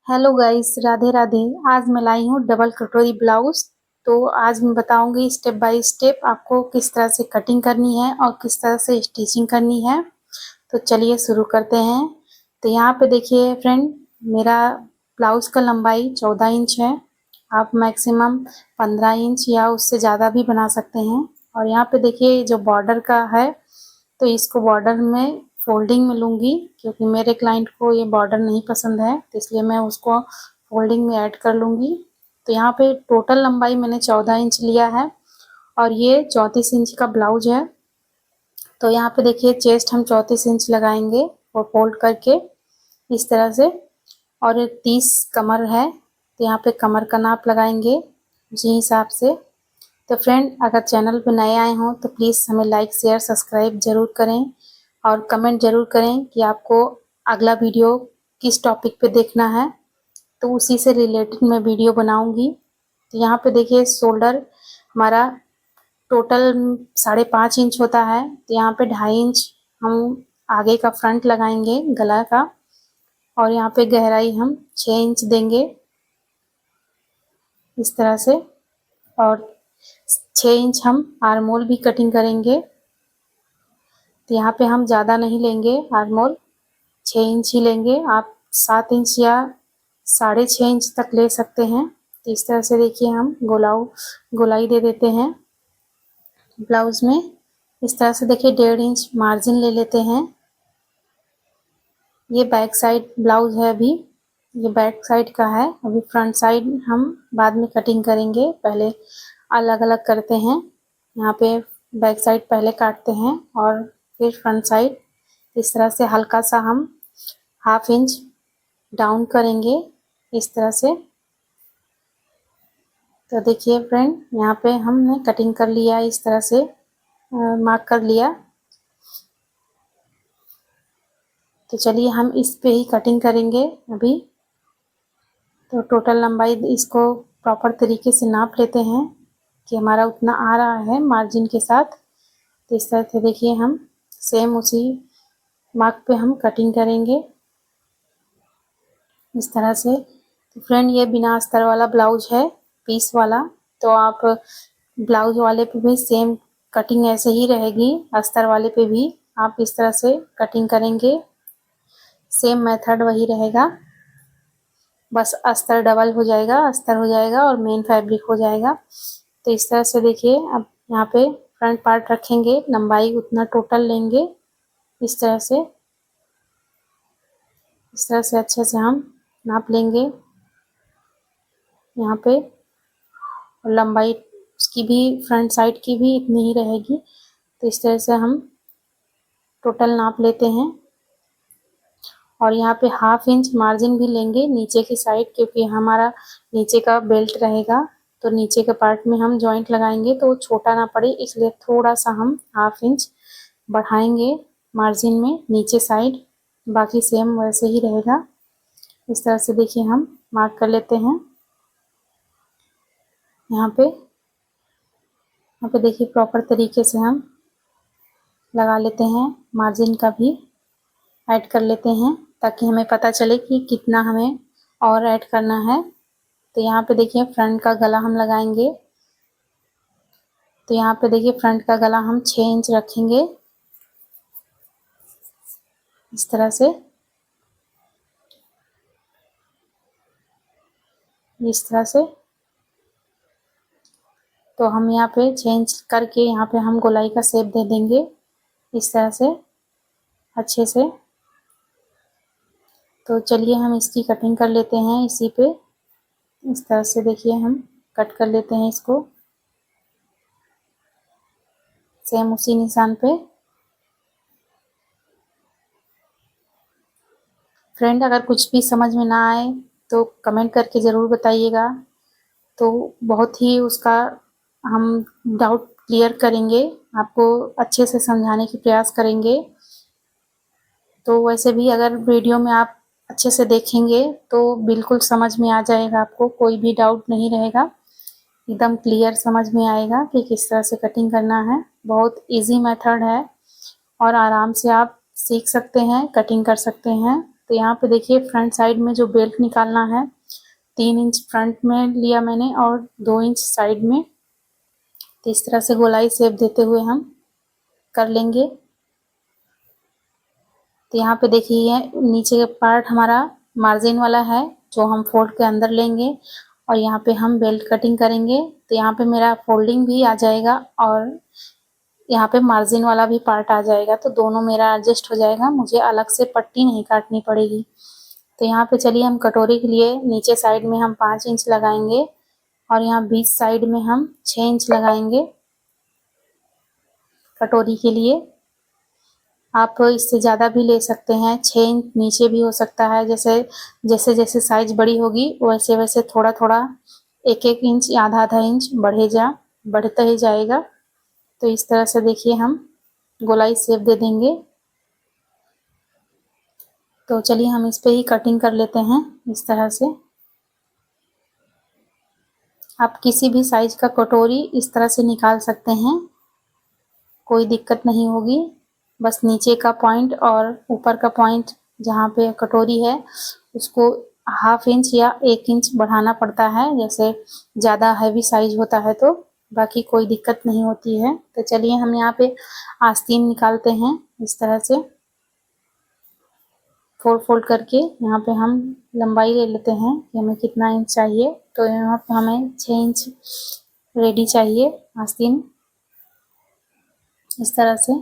Hello guys, Radhe Radhe. आज मैं लाई हूँ डबल कटोरी ब्लाउज। तो आज मैं बताऊंगी स्टेप बाय स्टेप आपको किस तरह से कटिंग करनी है और किस तरह से स्टिचिंग करनी है। तो चलिए शुरू करते हैं। तो यहाँ पे देखिए फ्रेंड, मेरा ब्लाउज का लंबाई 14 इंच है। आप मैक्सिमम 15 इंच या उससे ज़्यादा भी बना सकते हैं। और यहाँ पे देखिए जो बॉर्डर का है, तो इसको बॉर्डर में फोल्डिंग में लूँगी, क्योंकि मेरे क्लाइंट को ये बॉर्डर नहीं पसंद है, तो इसलिए मैं उसको फोल्डिंग में ऐड कर लूँगी। तो यहाँ पे टोटल लंबाई मैंने 14 इंच लिया है और ये 34 इंच का ब्लाउज है। तो यहाँ पे देखिए चेस्ट हम 34 इंच लगाएंगे और फोल्ड करके इस तरह से। और 30 कमर है, तो यहाँ पे कमर का नाप लगाएंगे उसी हिसाब से। तो फ्रेंड, अगर चैनल पे नए आए हों तो प्लीज़ हमें लाइक शेयर सब्सक्राइब ज़रूर करें और कमेंट ज़रूर करें कि आपको अगला वीडियो किस टॉपिक पे देखना है, तो उसी से रिलेटेड मैं वीडियो बनाऊंगी। तो यहाँ पे देखिए शोल्डर हमारा टोटल 5.5 इंच होता है, तो यहाँ पे 2.5 इंच हम आगे का फ्रंट लगाएंगे गला का। और यहाँ पे गहराई हम 6 इंच देंगे इस तरह से। और 6 इंच हम आर्म होल भी कटिंग करेंगे। तो यहाँ पे हम ज़्यादा नहीं लेंगे, आर्म होल 6 इंच ही लेंगे। आप 7 इंच या 6.5 इंच तक ले सकते हैं। तो इस तरह से देखिए हम गोलाई दे देते हैं ब्लाउज में। इस तरह से देखिए 1.5 इंच मार्जिन ले लेते हैं। ये बैक साइड ब्लाउज है, अभी ये बैक साइड का है, अभी फ्रंट साइड हम बाद में कटिंग करेंगे, पहले अलग अलग करते हैं। यहाँ पे बैक साइड पहले काटते हैं और फिर फ्रंट साइड। इस तरह से हल्का सा हम 1/2 इंच डाउन करेंगे इस तरह से। तो देखिए फ्रेंड, यहाँ पे हमने कटिंग कर लिया, इस तरह से मार्क कर लिया। तो चलिए हम इस पे ही कटिंग करेंगे अभी। तो टोटल लंबाई इसको प्रॉपर तरीके से नाप लेते हैं कि हमारा उतना आ रहा है मार्जिन के साथ। तो इस तरह से देखिए हम सेम उसी मार्क पे हम कटिंग करेंगे इस तरह से। तो फ्रेंड, ये बिना अस्तर वाला ब्लाउज है, पीस वाला। तो आप ब्लाउज वाले पे भी सेम कटिंग ऐसे ही रहेगी, अस्तर वाले पे भी आप इस तरह से कटिंग करेंगे, सेम मेथड वही रहेगा। बस अस्तर डबल हो जाएगा, अस्तर हो जाएगा और मेन फैब्रिक हो जाएगा। तो इस तरह से देखिए अब यहाँ पे फ्रंट पार्ट रखेंगे, लंबाई उतना टोटल लेंगे इस तरह से। इस तरह से अच्छे से हम नाप लेंगे यहाँ पे। और लंबाई उसकी भी फ्रंट साइड की भी इतनी ही रहेगी। तो इस तरह से हम टोटल नाप लेते हैं। और यहाँ पे 1/2 इंच मार्जिन भी लेंगे नीचे की साइड, क्योंकि हमारा नीचे का बेल्ट रहेगा। तो नीचे के पार्ट में हम जॉइंट लगाएंगे तो छोटा ना पड़े, इसलिए थोड़ा सा हम 1/2 इंच बढ़ाएंगे मार्जिन में नीचे साइड। बाकी सेम वैसे ही रहेगा। इस तरह से देखिए हम मार्क कर लेते हैं यहाँ पे देखिए प्रॉपर तरीके से हम लगा लेते हैं, मार्जिन का भी ऐड कर लेते हैं ताकि हमें पता चले कि कितना हमें और ऐड करना है। तो यहाँ पे देखिए फ्रंट का गला हम लगाएंगे। तो यहाँ पे देखिए फ्रंट का गला हम 6 इंच रखेंगे इस तरह से। इस तरह से तो हम यहाँ पे 6 इंच करके यहाँ पे हम गोलाई का शेप दे देंगे इस तरह से अच्छे से। तो चलिए हम इसकी कटिंग कर लेते हैं इसी पे। इस तरह से देखिए हम कट कर लेते हैं इसको सेम उसी निशान पे। फ्रेंड, अगर कुछ भी समझ में ना आए तो कमेंट करके ज़रूर बताइएगा, तो बहुत ही उसका हम डाउट क्लियर करेंगे, आपको अच्छे से समझाने की प्रयास करेंगे। तो वैसे भी अगर वीडियो में आप अच्छे से देखेंगे तो बिल्कुल समझ में आ जाएगा, आपको कोई भी डाउट नहीं रहेगा, एकदम क्लियर समझ में आएगा कि किस तरह से कटिंग करना है। बहुत इजी मेथड है और आराम से आप सीख सकते हैं, कटिंग कर सकते हैं। तो यहाँ पे देखिए फ्रंट साइड में जो बेल्ट निकालना है, 3 इंच फ्रंट में लिया मैंने और 2 इंच साइड में। तो इस तरह से गोलाई शेप देते हुए हम कर लेंगे। तो यहाँ पे देखिए नीचे का पार्ट हमारा मार्जिन वाला है जो हम फोल्ड के अंदर लेंगे और यहाँ पे हम बेल्ट कटिंग करेंगे। तो यहाँ पे मेरा फोल्डिंग भी आ जाएगा और यहाँ पे मार्जिन वाला भी पार्ट आ जाएगा, तो दोनों मेरा एडजस्ट हो जाएगा, मुझे अलग से पट्टी नहीं काटनी पड़ेगी। तो यहाँ पे चलिए हम कटोरी के लिए नीचे साइड में हम 5 इंच लगाएंगे और यहाँ बीच साइड में हम 6 इंच लगाएंगे कटोरी के लिए। आप इससे ज़्यादा भी ले सकते हैं, 6 इंच नीचे भी हो सकता है। जैसे जैसे साइज बड़ी होगी वैसे वैसे थोड़ा थोड़ा 1-1 इंच या आधा इंच बढ़ता ही जाएगा। तो इस तरह से देखिए हम गोलाई शेप दे देंगे। तो चलिए हम इस पे ही कटिंग कर लेते हैं इस तरह से। आप किसी भी साइज का कटोरी इस तरह से निकाल सकते हैं, कोई दिक्कत नहीं होगी। बस नीचे का पॉइंट और ऊपर का पॉइंट जहाँ पे कटोरी है उसको 1/2 इंच या 1 इंच बढ़ाना पड़ता है, जैसे ज़्यादा हैवी साइज होता है तो, बाकी कोई दिक्कत नहीं होती है। तो चलिए हम यहाँ पे आस्तीन निकालते हैं इस तरह से 4 फोल्ड करके। यहाँ पे हम लंबाई ले लेते हैं कि हमें कितना इंच चाहिए। तो यहाँ पे हमें 6 इंच रेडी चाहिए आस्तीन इस तरह से।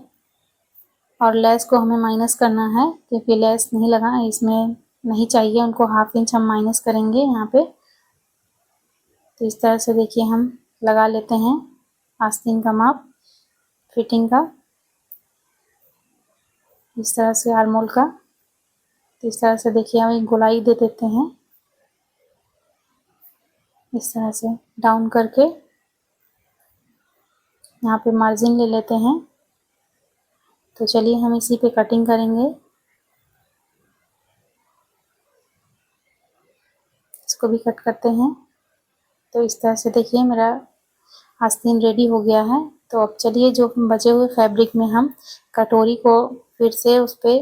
और लेस को हमें माइनस करना है क्योंकि लेस नहीं लगा इसमें, नहीं चाहिए उनको, 1/2 इंच हम माइनस करेंगे यहाँ पे। तो इस तरह से देखिए हम लगा लेते हैं आस्तीन का माप फिटिंग का, इस तरह से आर्मोल का। तो इस तरह से देखिए हम एक गोलाई दे देते हैं इस तरह से डाउन करके। यहाँ पे मार्जिन ले लेते हैं। तो चलिए हम इसी पे कटिंग करेंगे, इसको भी कट करते हैं। तो इस तरह से देखिए मेरा आस्तीन रेडी हो गया है। तो अब चलिए जो बचे हुए फैब्रिक में हम कटोरी को फिर से उस पे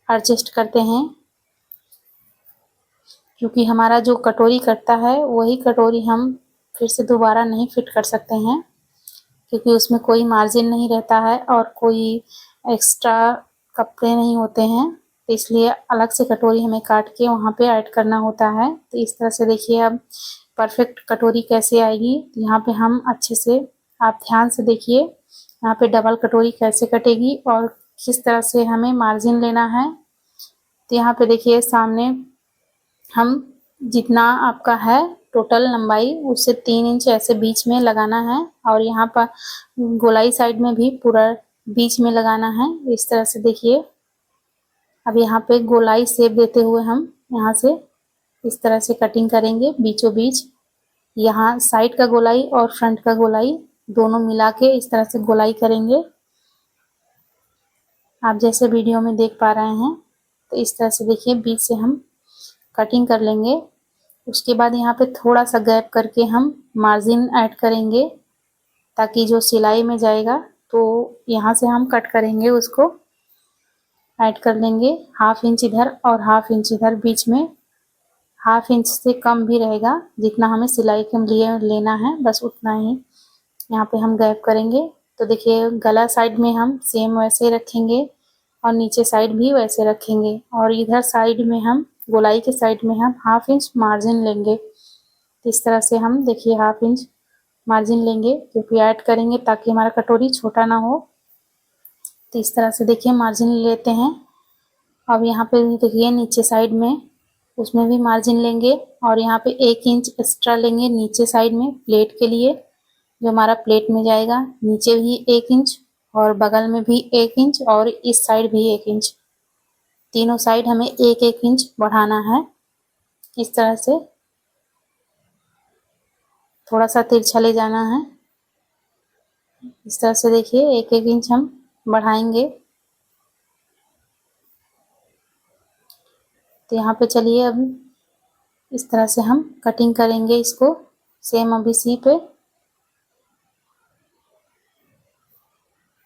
एडजस्ट करते हैं, क्योंकि हमारा जो कटोरी कटता है वही कटोरी हम फिर से दोबारा नहीं फिट कर सकते हैं, क्योंकि उसमें कोई मार्जिन नहीं रहता है और कोई एक्स्ट्रा कपड़े नहीं होते हैं। तो इसलिए अलग से कटोरी हमें काट के वहाँ पे ऐड करना होता है। तो इस तरह से देखिए अब परफेक्ट कटोरी कैसे आएगी। यहाँ पे हम अच्छे से, आप ध्यान से देखिए यहाँ पे डबल कटोरी कैसे कटेगी और किस तरह से हमें मार्जिन लेना है। तो यहाँ पे देखिए सामने हम जितना आपका है टोटल लंबाई उससे 3 इंच ऐसे बीच में लगाना है और यहाँ पर गोलाई साइड में भी पूरा बीच में लगाना है इस तरह से देखिए। अब यहाँ पे गोलाई शेप देते हुए हम यहाँ से इस तरह से कटिंग करेंगे बीचों बीच। यहाँ साइड का गोलाई और फ्रंट का गोलाई दोनों मिला के इस तरह से गोलाई करेंगे, आप जैसे वीडियो में देख पा रहे हैं। तो इस तरह से देखिए बीच से हम कटिंग कर लेंगे। उसके बाद यहाँ पे थोड़ा सा गैप करके हम मार्जिन ऐड करेंगे ताकि जो सिलाई में जाएगा तो यहाँ से हम कट करेंगे, उसको ऐड कर लेंगे 1/2 इंच इधर और 1/2 इंच इधर, बीच में 1/2 इंच से कम भी रहेगा, जितना हमें सिलाई के लिए लेना है बस उतना ही यहाँ पे हम गैप करेंगे। तो देखिए गला साइड में हम सेम वैसे ही रखेंगे और नीचे साइड भी वैसे रखेंगे और इधर साइड में हम गोलाई के साइड में हम 1/2 इंच मार्जिन लेंगे। इस तरह से हम देखिए 1/2 इंच मार्जिन लेंगे क्योंकि ऐड करेंगे ताकि हमारा कटोरी छोटा ना हो। तो इस तरह से देखिए मार्जिन लेते हैं। अब यहाँ पे देखिए नीचे साइड में उसमें भी मार्जिन लेंगे और यहाँ पे 1 इंच एक्स्ट्रा लेंगे नीचे साइड में प्लेट के लिए, जो हमारा प्लेट में जाएगा। नीचे भी 1 इंच और बगल में भी 1 इंच और इस साइड भी 1 इंच, तीनों साइड हमें 1-1 इंच बढ़ाना है इस तरह से। थोड़ा सा तिरछा ले जाना है इस तरह से देखिए 1-1 इंच हम बढ़ाएंगे। तो यहाँ पे चलिए अब इस तरह से हम कटिंग करेंगे इसको सेम अब इसी पे।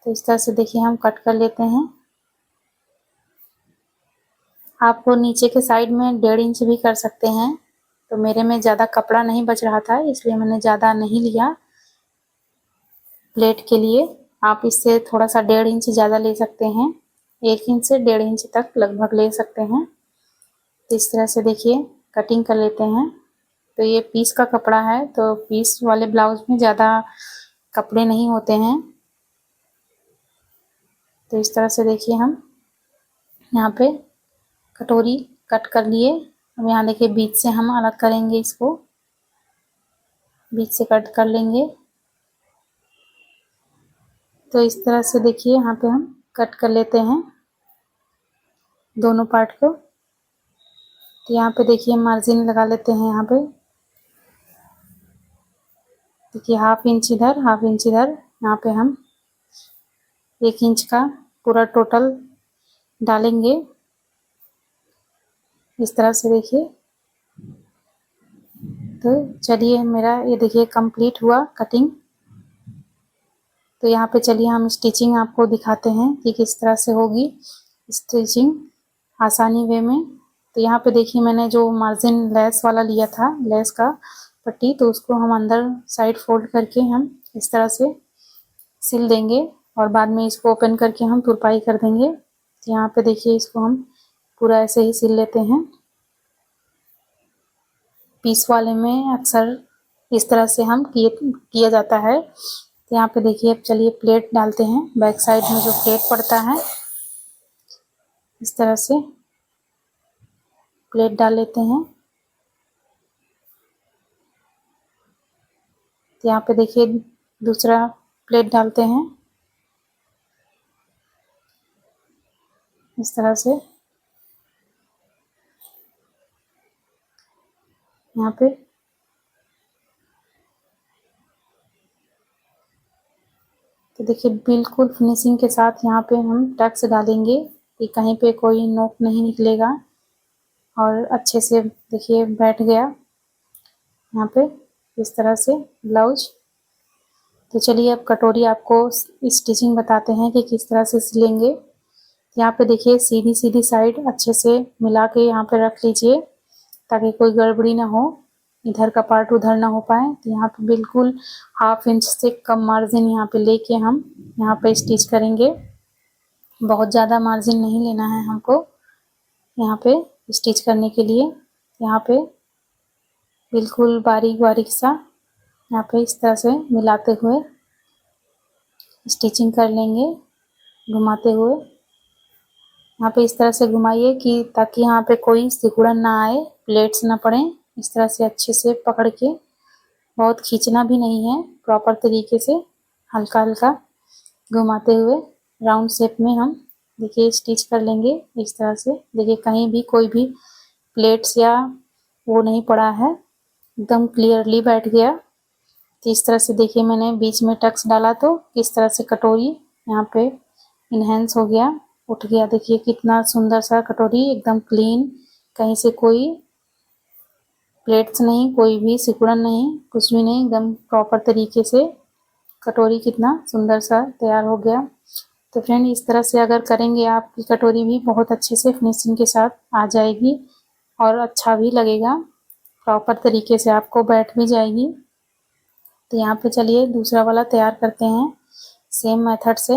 तो इस तरह से देखिए हम कट कर लेते हैं। आपको नीचे के साइड में 1.5 इंच भी कर सकते हैं। तो मेरे में ज़्यादा कपड़ा नहीं बच रहा था, इसलिए मैंने ज़्यादा नहीं लिया प्लेट के लिए। आप इससे थोड़ा सा 1.5 इंच ज़्यादा ले सकते हैं, 1 इंच से 1.5 इंच तक लगभग ले सकते हैं। तो इस तरह से देखिए कटिंग कर लेते हैं। तो ये पीस का कपड़ा है, तो पीस वाले ब्लाउज में ज़्यादा कपड़े नहीं होते हैं। तो इस तरह से देखिए हम यहाँ पे कटोरी कट कर लिए। अब यहाँ देखिए बीच से हम अलग करेंगे, इसको बीच से कट कर लेंगे। तो इस तरह से देखिए यहाँ पे हम कट कर लेते हैं दोनों पार्ट को। तो यहाँ पे देखिए मार्जिन लगा लेते हैं। यहाँ पे देखिए 1/2 इंच इधर 1/2 इंच इधर, यहाँ पे हम 1 इंच का पूरा टोटल डालेंगे इस तरह से देखिए। तो चलिए मेरा ये देखिए कंप्लीट हुआ कटिंग। तो यहाँ पे चलिए हम स्टिचिंग आपको दिखाते हैं कि किस तरह से होगी स्टिचिंग आसानी वे में। तो यहाँ पे देखिए मैंने जो मार्जिन लेस वाला लिया था, लेस का पट्टी, तो उसको हम अंदर साइड फोल्ड करके हम इस तरह से सिल देंगे और बाद में इसको ओपन करके हम तुरपाई कर देंगे। तो यहाँ पे देखिए इसको हम पूरा ऐसे ही सिल लेते हैं। पीस वाले में अक्सर इस तरह से हम किया जाता है। तो यहाँ पे देखिए अब चलिए प्लेट डालते हैं। बैक साइड में जो प्लेट पड़ता है इस तरह से प्लेट डाल लेते हैं। तो यहाँ पे देखिए दूसरा प्लेट डालते हैं इस तरह से। यहाँ पे तो देखिए बिल्कुल फिनिशिंग के साथ यहाँ पे हम टक्स डालेंगे कि कहीं पे कोई नोक नहीं निकलेगा और अच्छे से देखिए बैठ गया यहाँ पे इस तरह से ब्लाउज। तो चलिए अब कटोरी आपको स्टिचिंग बताते हैं कि किस तरह से सिलेंगे। यहाँ पे देखिए सीधी सीधी साइड अच्छे से मिला के यहाँ पे रख लीजिए ताकि कोई गड़बड़ी ना हो, इधर का पार्ट उधर ना हो पाए। तो यहाँ पे बिल्कुल 1/2 इंच से कम मार्जिन यहाँ पे लेके हम यहाँ पे स्टिच करेंगे। बहुत ज़्यादा मार्जिन नहीं लेना है हमको यहाँ पे स्टिच करने के लिए। यहाँ पे बिल्कुल बारीक बारीक सा यहाँ पे इस तरह से मिलाते हुए स्टिचिंग कर लेंगे घुमाते हुए। यहाँ पे इस तरह से घुमाइए कि ताकि यहाँ पे कोई सिकुड़न ना आए, प्लेट्स ना पड़े। इस तरह से अच्छे से पकड़ के, बहुत खींचना भी नहीं है, प्रॉपर तरीके से हल्का हल्का घुमाते हुए राउंड शेप में हम देखिए स्टिच कर लेंगे इस तरह से। देखिए कहीं भी कोई भी प्लेट्स या वो नहीं पड़ा है, एकदम क्लियरली बैठ गया। तो इस तरह से देखिए मैंने बीच में टक्स डाला तो किस तरह से कटोरी यहाँ पे इन्हेंस हो गया, उठ गया। देखिए कितना सुंदर सा कटोरी, एकदम क्लीन, कहीं से कोई प्लेट्स नहीं, कोई भी सिकुड़न नहीं, कुछ भी नहीं, एकदम प्रॉपर तरीके से कटोरी कितना सुंदर सा तैयार हो गया। तो फ्रेंड इस तरह से अगर करेंगे आपकी कटोरी भी बहुत अच्छे से फिनिशिंग के साथ आ जाएगी और अच्छा भी लगेगा, प्रॉपर तरीके से आपको बैठ भी जाएगी। तो यहाँ पे चलिए दूसरा वाला तैयार करते हैं सेम मेथड से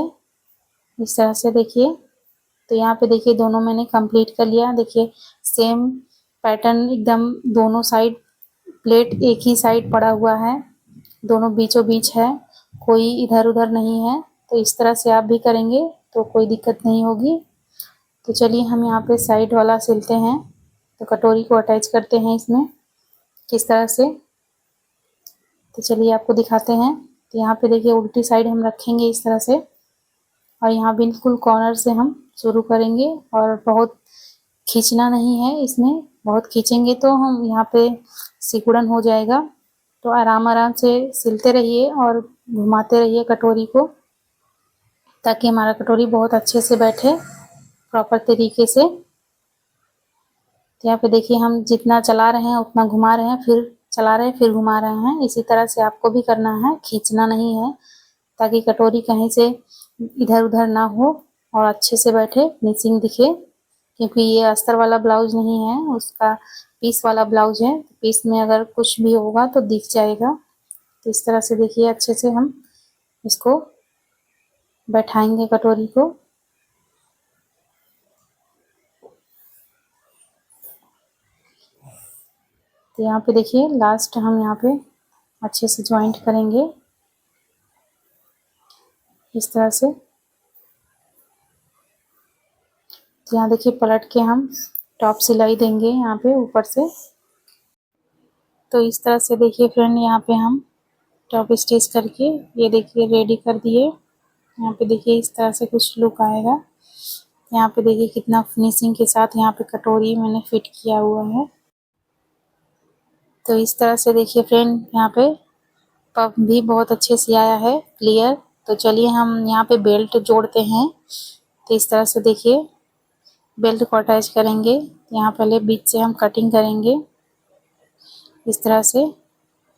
इस तरह से देखिए। तो यहाँ पे देखिए दोनों मैंने कंप्लीट कर लिया। देखिए सेम पैटर्न एकदम दोनों साइड, प्लेट एक ही साइड पड़ा हुआ है, दोनों बीचों बीच है, कोई इधर उधर नहीं है। तो इस तरह से आप भी करेंगे तो कोई दिक्कत नहीं होगी। तो चलिए हम यहाँ पे साइड वाला सिलते हैं। तो कटोरी को अटैच करते हैं इसमें किस तरह से, तो चलिए आपको दिखाते हैं। तो यहाँ पे देखिए उल्टी साइड हम रखेंगे इस तरह से और यहाँ बिल्कुल कॉर्नर से हम शुरू करेंगे और बहुत खींचना नहीं है इसमें, बहुत खींचेंगे तो हम यहाँ पे सिकुड़न हो जाएगा। तो आराम आराम से सिलते रहिए और घुमाते रहिए कटोरी को ताकि हमारा कटोरी बहुत अच्छे से बैठे प्रॉपर तरीके से। तो यहाँ पे देखिए हम जितना चला रहे हैं उतना घुमा रहे हैं, फिर चला रहे हैं फिर घुमा रहे हैं। इसी तरह से आपको भी करना है, खींचना नहीं है ताकि कटोरी कहीं से इधर उधर ना हो और अच्छे से बैठे, फिनिशिंग दिखे। क्योंकि ये अस्तर वाला ब्लाउज नहीं है, उसका पीस वाला ब्लाउज है। पीस में अगर कुछ भी होगा तो दिख जाएगा। तो इस तरह से देखिए अच्छे से हम इसको बैठाएंगे कटोरी को। तो यहाँ पे देखिए लास्ट हम यहाँ पे अच्छे से ज्वाइंट करेंगे इस तरह से। तो यहाँ देखिए पलट के हम टॉप सिलाई देंगे यहाँ पे ऊपर से। तो इस तरह से देखिए फ्रेंड यहाँ पे हम टॉप स्टिच करके ये देखिए रेडी कर दिए। यहाँ पे देखिए इस तरह से कुछ लुक आएगा। यहाँ पे देखिए कितना फिनिशिंग के साथ यहाँ पे कटोरी मैंने फिट किया हुआ है। तो इस तरह से देखिए फ्रेंड यहाँ पे पफ भी बहुत अच्छे से आया है क्लियर। तो चलिए हम यहाँ पे बेल्ट जोड़ते हैं। तो इस तरह से देखिए बेल्ट को अटैच करेंगे। यहाँ पहले बीच से हम कटिंग करेंगे इस तरह से।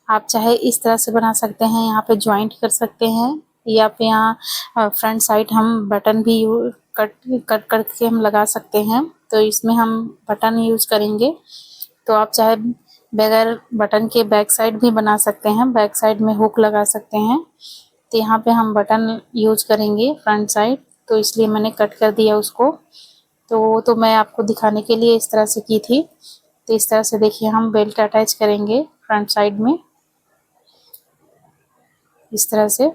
आप चाहे इस तरह से बना सकते हैं, यहाँ पे ज्वाइंट कर सकते हैं, या फिर यहाँ फ्रंट साइड हम बटन भी कट करके हम लगा सकते हैं। तो इसमें हम बटन यूज करेंगे। तो आप चाहे बगैर बटन के बैक साइड भी बना सकते हैं, बैक साइड में हुक लगा सकते हैं। तो यहाँ पे हम बटन यूज करेंगे फ्रंट साइड, तो इसलिए मैंने कट कर दिया उसको। तो मैं आपको दिखाने के लिए इस तरह से की थी। तो इस तरह से देखिए हम बेल्ट अटैच करेंगे फ्रंट साइड में इस तरह से।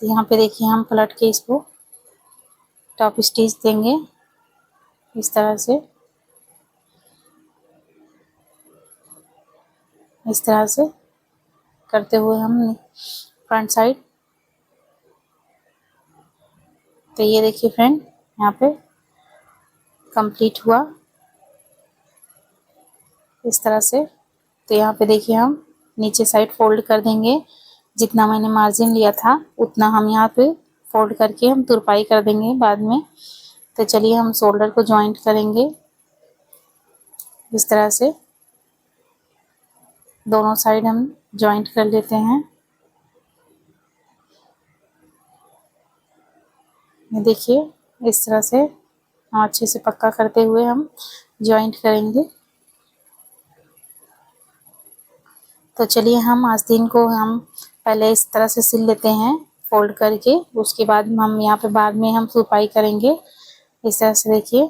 तो यहाँ पे देखिए हम पलट के इसको टॉप स्टिच देंगे इस तरह से। इस तरह से करते हुए हम फ्रंट साइड। तो ये देखिए फ्रेंड यहाँ पे कंप्लीट हुआ इस तरह से। तो यहाँ पे देखिए हम नीचे साइड फोल्ड कर देंगे। जितना मैंने मार्जिन लिया था उतना हम यहाँ पे फोल्ड करके हम तुरपाई कर देंगे बाद में। तो चलिए हम शोल्डर को ज्वाइंट करेंगे इस तरह से। दोनों साइड हम ज्वाइंट कर लेते हैं। ये देखिए इस तरह से अच्छे से पक्का करते हुए हम ज्वाइंट करेंगे। तो चलिए हम आस्तीन को हम पहले इस तरह से सिल लेते हैं फोल्ड करके। उसके बाद हम यहाँ पे बाद में हम तुरपाई करेंगे इस तरह से। देखिए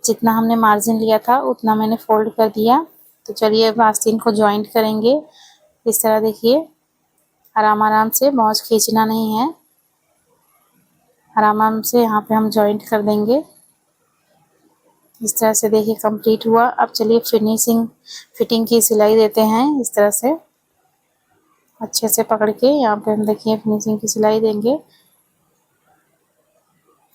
जितना हमने मार्जिन लिया था उतना मैंने फोल्ड कर दिया। तो चलिए अब आस्तीन को ज्वाइंट करेंगे इस तरह। देखिए आराम आराम से, बहुत खींचना नहीं है, आराम आराम से यहाँ पे हम ज्वाइंट कर देंगे इस तरह से। देखिए कंप्लीट हुआ। अब चलिए फिटिंग की सिलाई देते हैं इस तरह से अच्छे से पकड़ के। यहाँ पे हम देखिए फिनिशिंग की सिलाई देंगे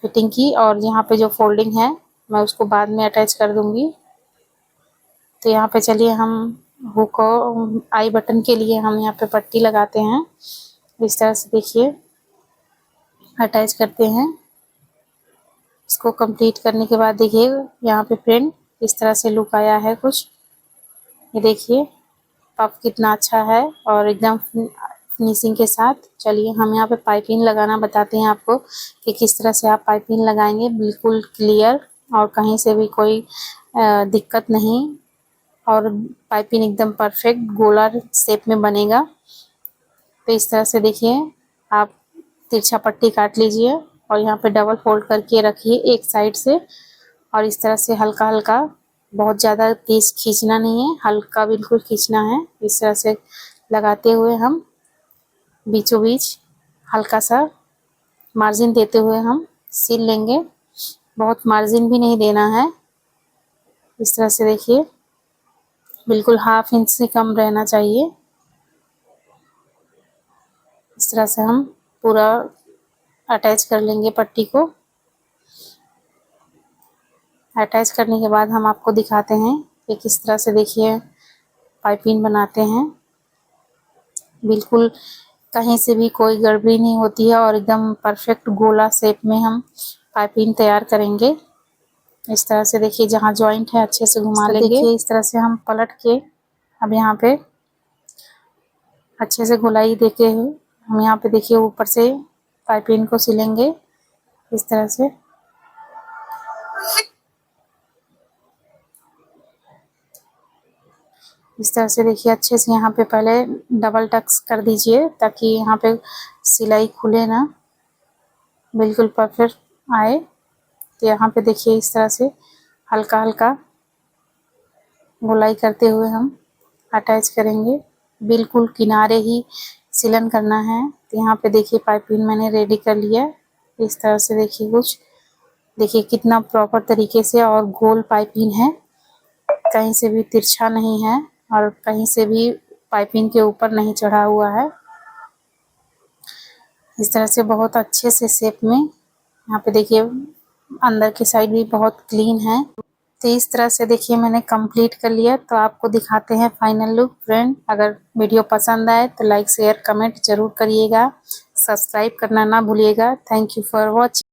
फिटिंग की। और यहाँ पे जो फोल्डिंग है मैं उसको बाद में अटैच कर दूंगी। तो यहाँ पे चलिए हम हुक को आई बटन के लिए हम यहाँ पे पट्टी लगाते हैं इस तरह से। देखिए अटैच करते हैं इसको। कंप्लीट करने के बाद देखिए यहाँ पे फ्रेंड इस तरह से लुक आया है कुछ। ये देखिए पफ कितना अच्छा है और एकदम फिनिशिंग के साथ। चलिए हम यहाँ पे पाइपिंग लगाना बताते हैं आपको कि किस तरह से आप पाइपिंग लगाएंगे बिल्कुल क्लियर और कहीं से भी कोई दिक्कत नहीं। और पाइपिंग एकदम परफेक्ट गोला शेप में बनेगा। तो इस तरह से देखिए आप तिरछा पट्टी काट लीजिए और यहाँ पे डबल फोल्ड करके रखिए एक साइड से। और इस तरह से हल्का हल्का, बहुत ज़्यादा तेज खींचना नहीं है, हल्का बिल्कुल खींचना है। इस तरह से लगाते हुए हम बीचों बीच हल्का सा मार्जिन देते हुए हम सिल लेंगे। बहुत मार्जिन भी नहीं देना है इस तरह से। देखिए बिल्कुल ½ इंच से कम रहना चाहिए। इस तरह से हम पूरा अटैच कर लेंगे पट्टी को। अटैच करने के बाद हम आपको दिखाते हैं कि किस तरह से देखिए पाइपिंग बनाते हैं। बिल्कुल कहीं से भी कोई गड़बड़ी नहीं होती है और एकदम परफेक्ट गोला शेप में हम पाइपिंग तैयार करेंगे इस तरह से। देखिए जहाँ जॉइंट है अच्छे से घुमा लेंगे। देखिए इस तरह से हम पलट के अब यहाँ पे अच्छे से गोलाई देके हम यहाँ पे देखिए ऊपर से पाइपिंग को सिलेंगे इस तरह से। इस तरह से देखिए अच्छे से यहाँ पे पहले डबल टक्स कर दीजिए ताकि यहाँ पे सिलाई खुले ना, बिल्कुल परफेक्ट आए। तो यहाँ पे देखिए इस तरह से हल्का हल्का गोलाई करते हुए हम अटैच करेंगे, बिल्कुल किनारे ही सिलन करना है। तो यहाँ पे देखिए पाइपिंग मैंने रेडी कर लिया इस तरह से। देखिए कुछ देखिए कितना प्रॉपर तरीके से और गोल पाइपिंग है, कहीं से भी तिरछा नहीं है और कहीं से भी पाइपिंग के ऊपर नहीं चढ़ा हुआ है। इस तरह से बहुत अच्छे से शेप में यहाँ पे देखिए अंदर की साइड भी बहुत क्लीन है। तो इस तरह से देखिए मैंने कंप्लीट कर लिया। तो आपको दिखाते हैं फाइनल लुक। फ्रेंड अगर वीडियो पसंद आए तो लाइक शेयर कमेंट जरूर करिएगा, सब्सक्राइब करना ना भूलिएगा। Thank you for watching.